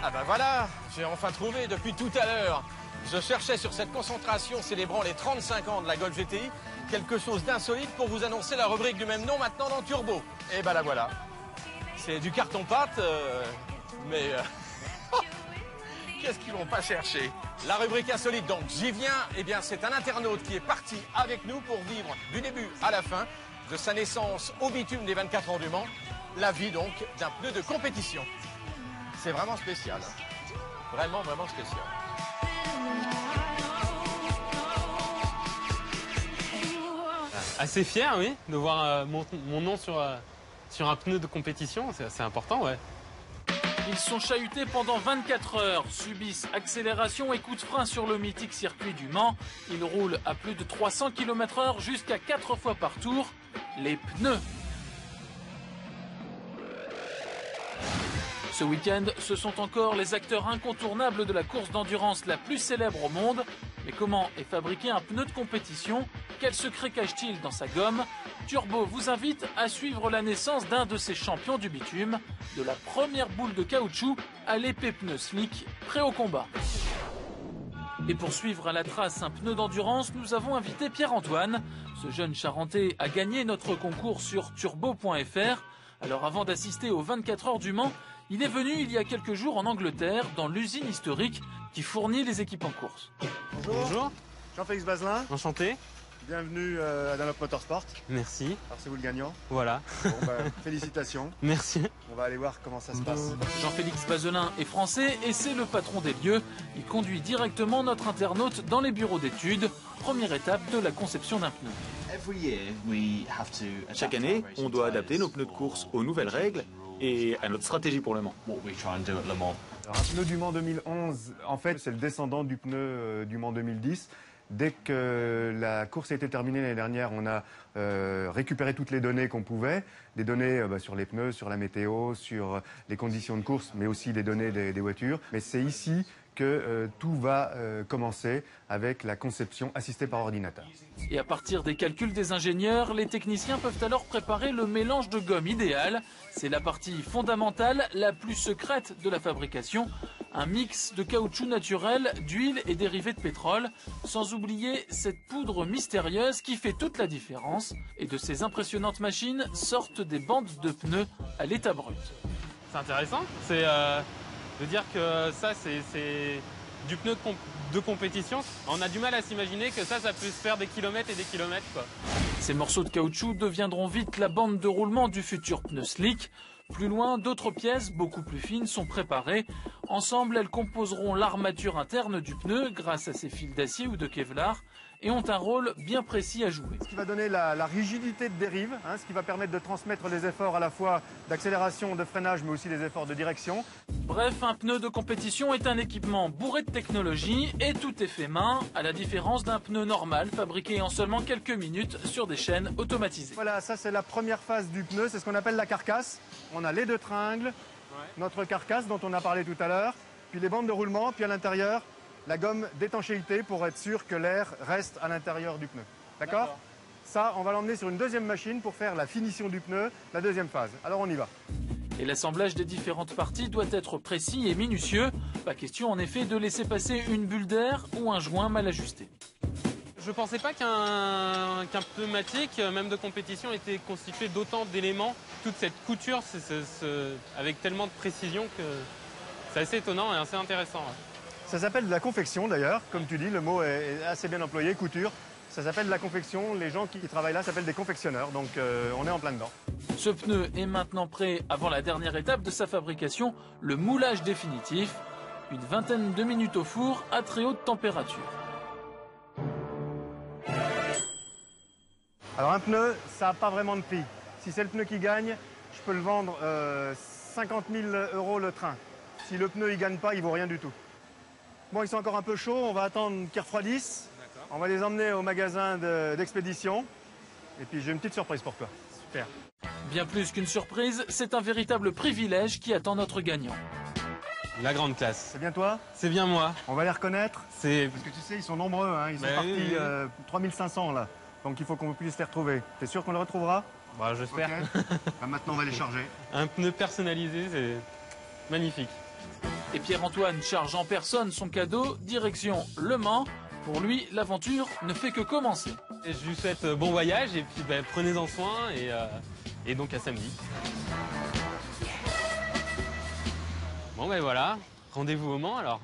Ah ben voilà, j'ai enfin trouvé depuis tout à l'heure. Je cherchais sur cette concentration célébrant les 35 ans de la Golf GTI quelque chose d'insolite pour vous annoncer la rubrique du même nom maintenant dans Turbo. Et ben la voilà. C'est du carton-pâte, mais qu'est-ce qu'ils vont pas chercher? La rubrique insolite, donc, j'y viens. Eh bien, c'est un internaute qui est parti avec nous pour vivre du début à la fin, de sa naissance au bitume des 24 heures du Mans, la vie donc d'un pneu de compétition. C'est vraiment spécial. Vraiment, vraiment spécial. Assez fier, oui, de voir mon nom sur un pneu de compétition. C'est important, ouais. Ils sont chahutés pendant 24 heures, subissent accélération et coups de frein sur le mythique circuit du Mans. Ils roulent à plus de 300 km/h jusqu'à 4 fois par tour. Les pneus. Ce week-end, ce sont encore les acteurs incontournables de la course d'endurance la plus célèbre au monde. Mais comment est fabriqué un pneu de compétition? Quel secret cache-t-il dans sa gomme? Turbo vous invite à suivre la naissance d'un de ces champions du bitume, de la première boule de caoutchouc à l'épée pneu slick, prêt au combat. Et pour suivre à la trace un pneu d'endurance, nous avons invité Pierre-Antoine. Ce jeune Charentais a gagné notre concours sur turbo.fr. Alors avant d'assister aux 24 heures du Mans, il est venu il y a quelques jours en Angleterre, dans l'usine historique qui fournit les équipes en course. Bonjour. Jean-Félix Bazelin. Enchanté. Bienvenue à Dunlop Motorsport. Merci. Alors c'est vous le gagnant. Voilà. Bon, félicitations. Merci. On va aller voir comment ça se passe. Jean-Félix Bazelin est français et c'est le patron des lieux. Il conduit directement notre internaute dans les bureaux d'études. Première étape de la conception d'un pneu. Chaque année, on doit adapter nos pneus de course aux nouvelles règles et à notre stratégie pour le Mans. Alors, un pneu du Mans 2011, en fait, c'est le descendant du pneu du Mans 2010. Dès que la course a été terminée l'année dernière, on a récupéré toutes les données qu'on pouvait, des données sur les pneus, sur la météo, sur les conditions de course, mais aussi les données des voitures. Mais c'est ici que tout va commencer avec la conception assistée par ordinateur. Et à partir des calculs des ingénieurs, les techniciens peuvent alors préparer le mélange de gomme idéal. C'est la partie fondamentale, la plus secrète de la fabrication. Un mix de caoutchouc naturel, d'huile et dérivés de pétrole, sans oublier cette poudre mystérieuse qui fait toute la différence. Et de ces impressionnantes machines sortent des bandes de pneus à l'état brut. C'est intéressant. C'est de dire que ça, c'est du pneu de compétition. On a du mal à s'imaginer que ça peut se faire des kilomètres et des kilomètres, quoi. Ces morceaux de caoutchouc deviendront vite la bande de roulement du futur pneu slick. Plus loin, d'autres pièces, beaucoup plus fines, sont préparées. Ensemble, elles composeront l'armature interne du pneu grâce à ces fils d'acier ou de Kevlar et ont un rôle bien précis à jouer. Ce qui va donner la rigidité de dérive, ce qui va permettre de transmettre les efforts à la fois d'accélération, de freinage, mais aussi les efforts de direction. Bref, un pneu de compétition est un équipement bourré de technologie et tout est fait main, à la différence d'un pneu normal fabriqué en seulement quelques minutes sur des chaînes automatisées. Voilà, ça c'est la première phase du pneu, c'est ce qu'on appelle la carcasse. On a les deux tringles, notre carcasse dont on a parlé tout à l'heure, puis les bandes de roulement, puis à l'intérieur, la gomme d'étanchéité pour être sûr que l'air reste à l'intérieur du pneu. D'accord ? Ça, on va l'emmener sur une deuxième machine pour faire la finition du pneu, la deuxième phase. Alors on y va. Et l'assemblage des différentes parties doit être précis et minutieux. Pas question en effet de laisser passer une bulle d'air ou un joint mal ajusté. Je pensais pas qu'un pneumatique, même de compétition, était constitué d'autant d'éléments. Toute cette couture, avec tellement de précision que c'est assez étonnant et assez intéressant. Ouais. Ça s'appelle de la confection d'ailleurs, comme tu dis, le mot est assez bien employé, couture. Ça s'appelle de la confection, les gens qui travaillent là s'appellent des confectionneurs, donc on est en plein dedans. Ce pneu est maintenant prêt avant la dernière étape de sa fabrication, le moulage définitif. Une vingtaine de minutes au four à très haute température. Alors un pneu, ça n'a pas vraiment de prix. Si c'est le pneu qui gagne, je peux le vendre 50 000 € le train. Si le pneu ne gagne pas, il ne vaut rien du tout. Bon, ils sont encore un peu chauds, on va attendre qu'ils refroidissent. On va les emmener au magasin d'expédition. Et puis j'ai une petite surprise pour toi. Super. Bien plus qu'une surprise, c'est un véritable privilège qui attend notre gagnant. La grande classe. C'est bien toi? C'est bien moi. On va les reconnaître. Parce que tu sais, ils sont nombreux, ils sont partis 3500 là. Donc il faut qu'on puisse les retrouver. T'es sûr qu'on les retrouvera? Bah, j'espère. Okay. Maintenant on va les charger. Un pneu personnalisé, c'est magnifique. Et Pierre-Antoine charge en personne son cadeau, direction Le Mans. Pour lui, l'aventure ne fait que commencer. Et je lui souhaite bon voyage et puis prenez-en soin et donc à samedi. Bon voilà, rendez-vous au Mans alors.